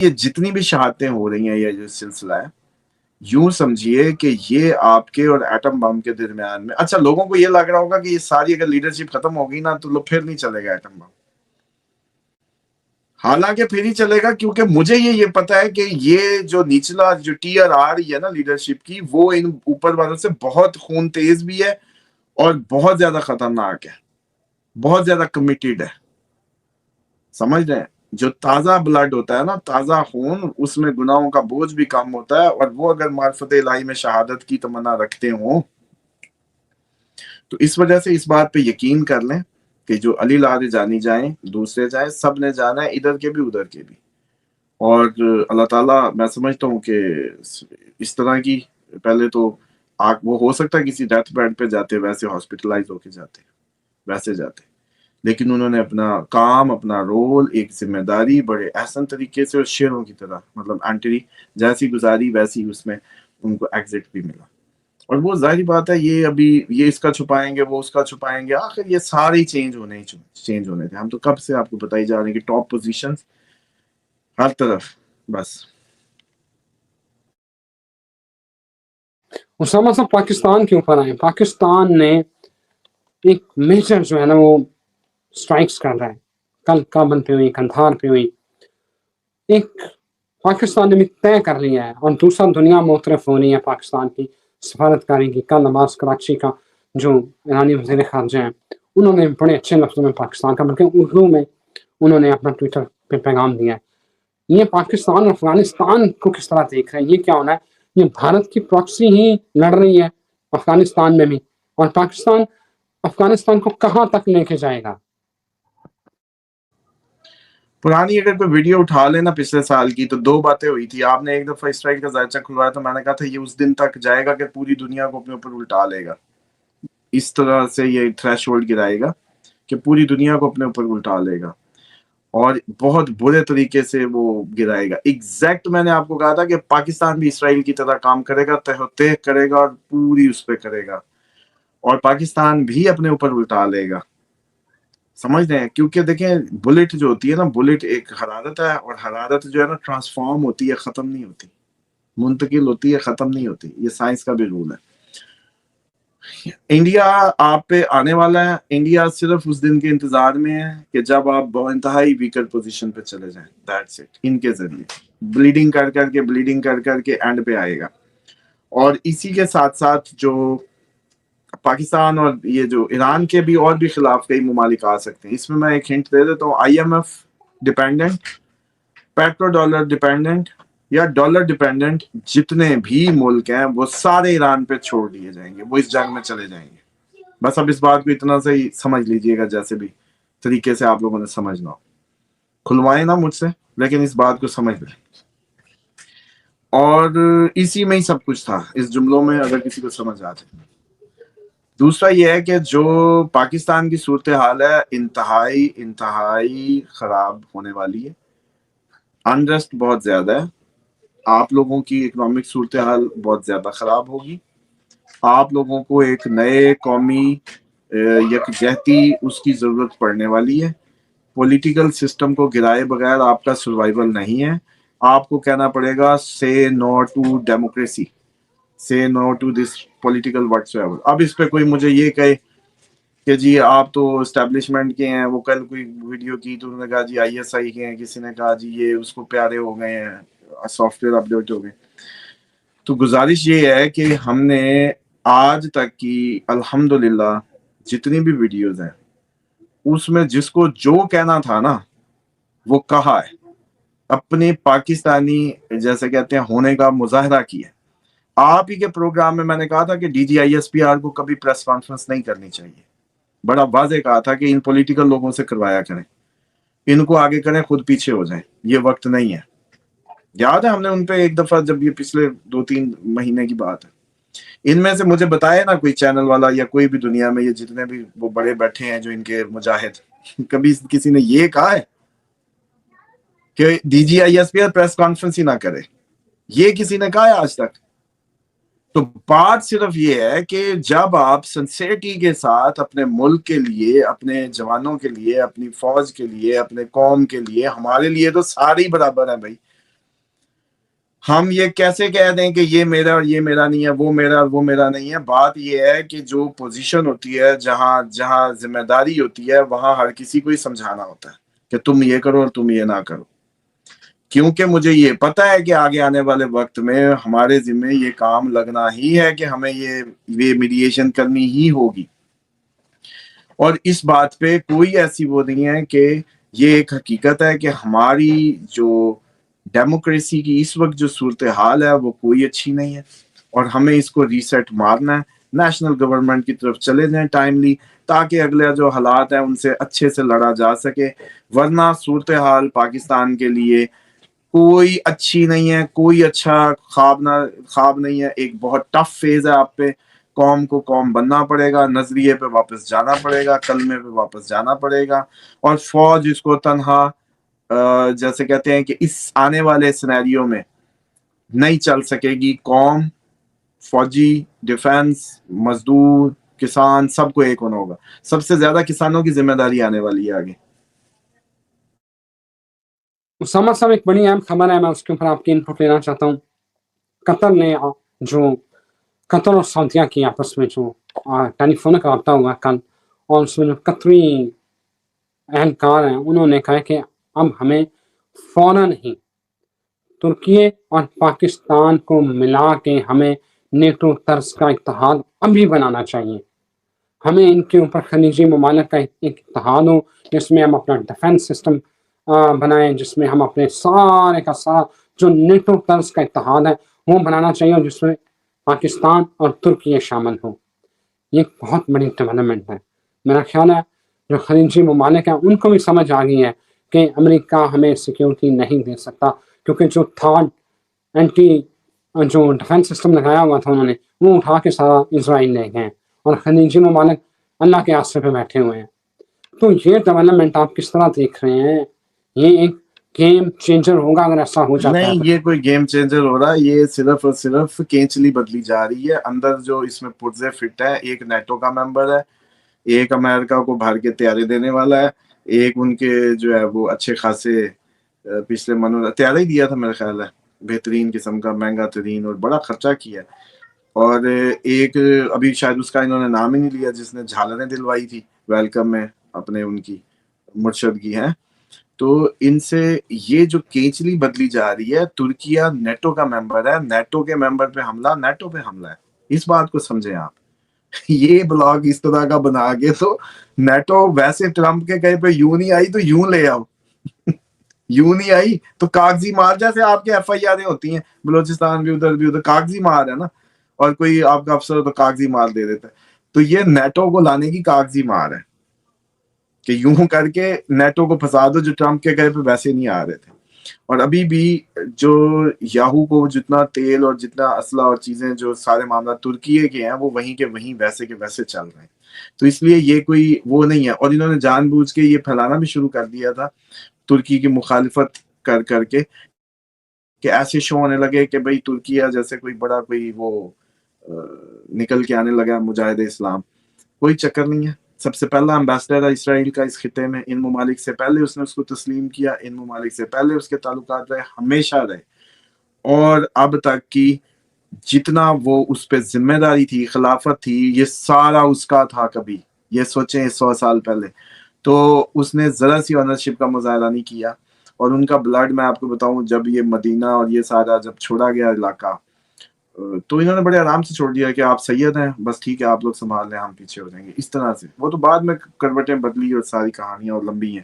یہ جتنی بھی شہادتیں ہو رہی ہیں، یہ جو سلسلہ ہے، یوں سمجھیے کہ یہ آپ کے اور ایٹم بم کے درمیان میں، اچھا لوگوں کو یہ لگ رہا ہوگا کہ یہ ساری اگر لیڈرشپ ختم ہوگی نا تو پھر نہیں چلے گا ایٹم بم. حالانکہ پھر ہی چلے گا، کیونکہ مجھے یہ پتا ہے کہ یہ جو نچلا جو ٹیئر آ رہی ہے نا لیڈرشپ کی، وہ ان اوپر والوں سے بہت خون تیز بھی ہے اور بہت زیادہ خطرناک ہے، بہت زیادہ کمیٹیڈ ہے. سمجھ رہے ہیں؟ جو تازہ بلڈ ہوتا ہے نا، تازہ خون، اس میں گناہوں کا بوجھ بھی کم ہوتا ہے، اور وہ اگر معرفت الہی میں شہادت کی تمنا رکھتے ہوں تو اس وجہ سے اس بات پہ یقین کر لیں کہ جو علی لادے جانی جائیں، دوسرے جائیں، سب نے جانا ہے، ادھر کے بھی ادھر کے بھی. اور اللہ تعالیٰ، میں سمجھتا ہوں کہ اس طرح کی پہلے تو وہ ہو سکتا ہے کسی ڈیتھ بیڈ پہ جاتے، ویسے ہاسپٹلائز ہو کے جاتے، ویسے جاتے، لیکن انہوں نے اپنا کام، اپنا رول، ایک ذمہ داری بڑے احسن طریقے سے اور شیروں کی طرح، مطلب انٹری جیسی گزاری ویسی اس میں ان کو ایگزٹ بھی ملا. اور وہ ظاہری بات ہے، یہ ابھی یہ اس کا چھپائیں گے، وہ اس کا چھپائیں گے، آخر یہ سارے چینج ہونے تھے. ہم تو کب سے آپ کو بتائی جا رہے ہیں کہ ٹاپ پوزیشن ہر طرف. بس اسامہ صاحب پاکستان کے اوپر آئے. پاکستان نے ایک میجر جو ہے نا وہ اسٹرائکس کر رہا ہے. کل کابل پہ ہوئی، کندھار پہ ہوئی. ایک پاکستان نے بھی طے کر لیا ہے، اور دوسرا دنیا معترف ہو رہی ہے پاکستان کی سفارتکاری کی. کل عباس کراچی کا جو ایرانی وزیر خارجہ ہیں، انہوں نے بڑے اچھے لفظوں میں پاکستان کا، بلکہ اردو میں انہوں نے اپنا ٹویٹر پہ پیغام دیا ہے. یہ پاکستان اور افغانستان کو کس طرح دیکھ رہے ہیں؟ یہ کیا ہونا ہے؟ یہ بھارت کی پراکسی ہی لڑ رہی ہے افغانستان میں بھی، اور پاکستان افغانستان کو کہاں تک لے کے جائے گا؟ پرانی اگر کوئی ویڈیو اٹھا لینا پچھلے سال کی، تو دو باتیں ہوئی تھی. آپ نے ایک دفعہ اسرائیل کا ذائچہ کھلوایا تو میں نے کہا تھا یہ اس دن تک جائے گا کہ پوری دنیا کو اپنے اوپر الٹا لے گا. اس طرح سے یہ تھریش ہولڈ گرائے گا کہ پوری دنیا کو اپنے اوپر الٹا لے گا، اور بہت برے طریقے سے وہ گرائے گا. ایگزیکٹ میں نے آپ کو کہا تھا کہ پاکستان بھی اسرائیل کی طرح کام کرے گا، تہ کرے گا اور پوری اس پہ کرے گا، اور پاکستان بھی اپنے اوپر الٹا لے گا. سمجھ رہے ہیں؟ کیونکہ دیکھیں بلٹ جو ہوتی ہے نا، بلٹ ایک حرارت ہے، اور حرارت جو ہے نا ٹرانسفارم ہوتی ہے، ختم نہیں ہوتی، منتقل ہوتی ہے، ختم نہیں ہوتی. یہ سائنس کا بھی رول ہے. انڈیا آپ پہ آنے والا ہے. انڈیا صرف اس دن کے انتظار میں ہے کہ جب آپ انتہائی ویکر پوزیشن پہ چلے جائیں. That's it. ان کے ذریعے بلیڈنگ کر کر کے اینڈ پہ آئے گا. اور اسی کے ساتھ ساتھ جو پاکستان اور یہ جو ایران کے بھی اور بھی خلاف کئی ممالک آ سکتے ہیں. اس میں ایک ہنٹ دے دیتا ہوں. I M F dependent, petrodollar dependent یا ڈالر ڈیپینڈنٹ جتنے بھی ملک ہیں وہ سارے ایران پہ چھوڑ دیے جائیں گے، وہ اس جنگ میں چلے جائیں گے. بس اب اس بات کو اتنا سے ہی سمجھ لیجئے گا، جیسے بھی طریقے سے آپ لوگوں نے سمجھنا ہو. کھلوائیں نا مجھ سے، لیکن اس بات کو سمجھ لیں. اور اسی میں ہی سب کچھ تھا، اس جملوں میں، اگر کسی کو سمجھ آتے. دوسرا یہ ہے کہ جو پاکستان کی صورتحال ہے انتہائی خراب ہونے والی ہے. انریسٹ بہت زیادہ ہے. آپ لوگوں کی اکنامک صورتحال بہت زیادہ خراب ہوگی. آپ لوگوں کو ایک نئے قومی یکجہتی اس کی ضرورت پڑنے والی ہے. پولیٹیکل سسٹم کو گرائے بغیر آپ کا سروائیول نہیں ہے. آپ کو کہنا پڑے گا say no to democracy, say no to this political whatsoever. اب اس پہ کوئی مجھے یہ کہے کہ جی آپ تو اسٹیبلشمنٹ کے ہیں، وہ کل کوئی ویڈیو کی تو انہوں نے کہا جی آئی ایس آئی کے ہیں، کسی نے کہا جی یہ اس کو پیارے ہو گئے ہیں، سافٹ ویئر اپڈیٹ ہو گئے. تو گزارش یہ ہے کہ ہم نے آج تک کی الحمدللہ جتنی بھی ویڈیوز ہیں اس میں جس کو جو کہنا تھا نا وہ کہا ہے، اپنے پاکستانی جیسے کہتے ہیں ہونے کا مظاہرہ کیا. آپ ہی کے پروگرام میں نے کہا تھا کہ D G I S P R کو کبھی پریس کانفرنس نہیں کرنی چاہیے. بڑا واضح کہا تھا کہ ان پولیٹیکل لوگوں سے کروایا کریں، ان کو آگے کریں، خود پیچھے ہو جائیں، یہ وقت نہیں ہے. یاد ہے ہم نے ان پہ ایک دفعہ، جب یہ پچھلے 2-3 مہینے کی بات ہے، ان میں سے مجھے بتائے نا کوئی چینل والا یا کوئی بھی دنیا میں یہ جتنے بھی وہ بڑے بیٹھے ہیں جو ان کے مجاہد، کبھی کسی نے یہ کہا ہے کہ D G I S P R press conference ہی نہ کرے؟ یہ کسی نے کہا ہے آج تک؟ تو بات صرف یہ ہے کہ جب آپ سنسیئرٹی کے ساتھ اپنے ملک کے لیے، اپنے جوانوں کے لیے، اپنی فوج کے لیے، اپنے قوم کے لیے، ہمارے لیے تو سارے ہی برابر ہیں بھائی، ہم یہ کیسے کہہ دیں کہ یہ میرا اور یہ میرا نہیں ہے، وہ میرا اور وہ میرا نہیں ہے؟ بات یہ ہے کہ جو پوزیشن ہوتی ہے، جہاں ذمہ داری ہوتی ہے، وہاں ہر کسی کو ہی سمجھانا ہوتا ہے کہ تم یہ کرو اور تم یہ نہ کرو، کیونکہ مجھے یہ پتا ہے کہ آگے آنے والے وقت میں ہمارے ذمہ یہ کام لگنا ہی ہے کہ ہمیں یہ میڈیشن کرنی ہی ہوگی، اور اس بات پہ کوئی ایسی وہ نہیں ہے کہ یہ ایک حقیقت ہے کہ ہماری جو ڈیموکریسی کی اس وقت جو صورتحال ہے وہ کوئی اچھی نہیں ہے، اور ہمیں اس کو ریسیٹ مارنا ہے، نیشنل گورنمنٹ کی طرف چلے جائیں ٹائملی، تاکہ اگلے جو حالات ہیں ان سے اچھے سے لڑا جا سکے، ورنہ صورتحال پاکستان کے لیے کوئی اچھی نہیں ہے، کوئی اچھا خواب نہیں ہے، ایک بہت ٹف فیز ہے آپ پہ، قوم کو قوم بننا پڑے گا، نظریے پہ واپس جانا پڑے گا، کلمے پہ واپس جانا پڑے گا، اور فوج اس کو تنہا جیسے کہتے ہیں کہ اس آنے والے سینیریو میں نہیں چل سکے گی، قوم، فوجی، ڈیفنس، مزدور، کسان، سب کو ایک ہونا ہوگا، سب سے زیادہ کسانوں کی ذمہ داری آنے والی ہے آگے۔ اسامہ صاحب ایک بڑی اہم خبر ہے، میں اس کے اوپر آپ کی انپٹ لینا چاہتا ہوں۔ قطر نے جو قطر اور سعودیہ کی آپس میں جو ٹیلی فونک رابطہ ہوا کل، اور اس میں جو قطری اہلکار ہیں انہوں نے کہا کہ اب ہمیں فوراً ہی ترکی اور پاکستان کو ملا کے ہمیں نیٹو طرز کا اتحاد ابھی بنانا چاہیے، ہمیں ان کے اوپر خلیجی ممالک کا ایک اتحاد ہو جس میں ہم اپنا ڈیفنس سسٹم بنائیں، جس میں ہم اپنے سارے کا سارا جو نیٹو طرز کا اتحاد ہے وہ بنانا چاہیے، اور جس میں پاکستان اور ترکی شامل ہو۔ یہ ایک بہت بڑی ڈیولپمنٹ ہے۔ میرا خیال ہے جو خلیجی ممالک ہیں ان کو بھی سمجھ آ گئی ہے کہ امریکہ ہمیں سیکیورٹی نہیں دے سکتا، کیونکہ جو تھرڈ اینٹی جو ڈیفنس سسٹم لگایا ہوا تھا انہوں نے وہ اٹھا کے سارا اسرائیل لے گئے، اور خلیجی ممالک اللہ کے آسرے پہ بیٹھے ہوئے ہیں۔ تو یہ ڈیولپمنٹ آپ کس طرح دیکھ رہے ہیں؟ یہ ایک گیم چینجر ہوگا اگر ایسا ہو جاتا ہے؟ نہیں، یہ کوئی گیم چینجر ہو رہا ہے، یہ صرف اور صرف کینچلی بدلی جا رہی ہے۔ اندر جو اس میں پرزے فٹ ہے، ایک نیٹو کا ممبر ہے، ایک امریکہ کو بھر کے طیارے دینے والا ہے، ایک ان کے جو ہے وہ اچھے خاصے پچھلے منوں طیارہ ہی دیا تھا میرے خیال ہے، بہترین قسم کا، مہنگا ترین، اور بڑا خرچہ کیا، اور ایک ابھی شاید اس کا انہوں نے نام ہی نہیں لیا، جس نے جھالریں دلوائی تھی ویلکم میں اپنے ان کی مرشدگی ہے۔ تو ان سے یہ جو کینچلی بدلی جا رہی ہے، ترکیہ نیٹو کا ممبر ہے، نیٹو کے ممبر پہ حملہ نیٹو پہ حملہ ہے، اس بات کو سمجھیں آپ۔ یہ بلاگ اس طرح کا بنا کے تو نیٹو ویسے ٹرمپ کے کہیں پہ یوں نہیں آئی تو یوں لے آؤ، یوں نہیں آئی تو کاغذی مار، جیسے آپ کے ایف آئی آریں ہوتی ہیں بلوچستان بھی ادھر کاغذی مار ہے نا، اور کوئی آپ کا افسر ہو تو کاغذی مار دے دیتا ہے، تو یہ نیٹو کو لانے کی کاغذی مار ہے کہ یوں کر کے نیٹو کو پھنسا دو، جو ٹرمپ کے گھر پہ ویسے نہیں آ رہے تھے۔ اور ابھی بھی جو یاہو کو جتنا تیل اور جتنا اسلحہ اور چیزیں، جو سارے معاملات ترکیے کے ہیں، وہ وہیں کے وہیں ویسے کے ویسے چل رہے ہیں، تو اس لیے یہ کوئی وہ نہیں ہے۔ اور انہوں نے جان بوجھ کے یہ پھیلانا بھی شروع کر دیا تھا ترکی کی مخالفت کر کے، کہ ایسے شو ہونے لگے کہ بھئی ترکیہ جیسے کوئی بڑا کوئی وہ نکل کے آنے لگا مجاہد اسلام۔ کوئی چکر نہیں ہے۔ سب سے پہلا امبیسڈر ہے اسرائیل کا اس خطے میں، ان ممالک سے پہلے اس نے اس کو تسلیم کیا، ان ممالک سے پہلے اس کے تعلقات رہے، ہمیشہ رہے، اور اب تک کی جتنا وہ اس پہ ذمہ داری تھی، خلافت تھی، یہ سارا اس کا تھا۔ کبھی یہ سوچیں 100 سال پہلے تو اس نے ذرا سی آنرشپ کا مظاہرہ نہیں کیا، اور ان کا بلڈ میں آپ کو بتاؤں، جب یہ مدینہ اور یہ سارا جب چھوڑا گیا علاقہ، تو انہوں نے بڑے آرام سے چھوڑ دیا کہ آپ سید ہیں، بس ٹھیک ہے، آپ لوگ سنبھال لیں، ہم پیچھے ہو جائیں گے، اس طرح سے۔ وہ تو بعد میں کروٹیں بدلی اور ساری کہانیاں اور لمبی ہیں،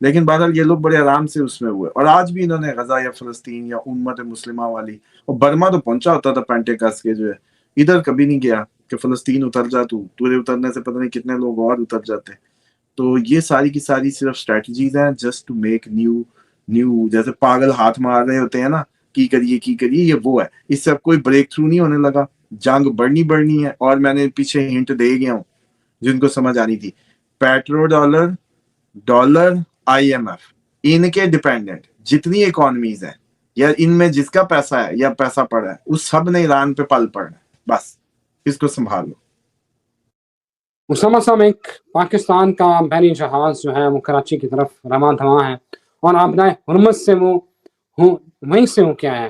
لیکن بہرحال یہ لوگ بڑے آرام سے اس میں ہوئے۔ اور آج بھی انہوں نے غزہ یا فلسطین یا امت مسلمہ والی، اور برما تو پہنچا ہوتا تھا پینٹیکس کے، جو ہے ادھر کبھی نہیں گیا کہ فلسطین اتر جا، تورے اترنے سے پتہ نہیں کتنے لوگ اور اتر جاتے۔ تو یہ ساری کی ساری صرف اسٹریٹجیز ہیں جسٹ ٹو میک نیو، جیسے پاگل ہاتھ مار رہے ہوتے ہیں نا، کی کریے، یہ وہ ہے۔ اس سے اب کوئی بریک تھرو نہیں ہونے لگا، جنگ بڑھنی ہے۔ اور میں نے پیچھے ہنٹ دے گیا ہوں جن کو سمجھ آنی تھی، petrodollar I M F, ان کے ڈیپینڈنٹ جتنی اکانومیز ہیں، یا ان میں جس کا پیسہ ہے یا پیسہ پڑا ہے، اس سب نے ایران پہ پل پڑنا ہے، بس اس کو سنبھال لو۔ اسامہ صاحب، ایک پاکستان کا بحری جہاز جو ہے وہ کراچی کی طرف رواں دواں ہے، اور آبنائے حرمت سے وہ وہیں سے ہو کے آیا ہے،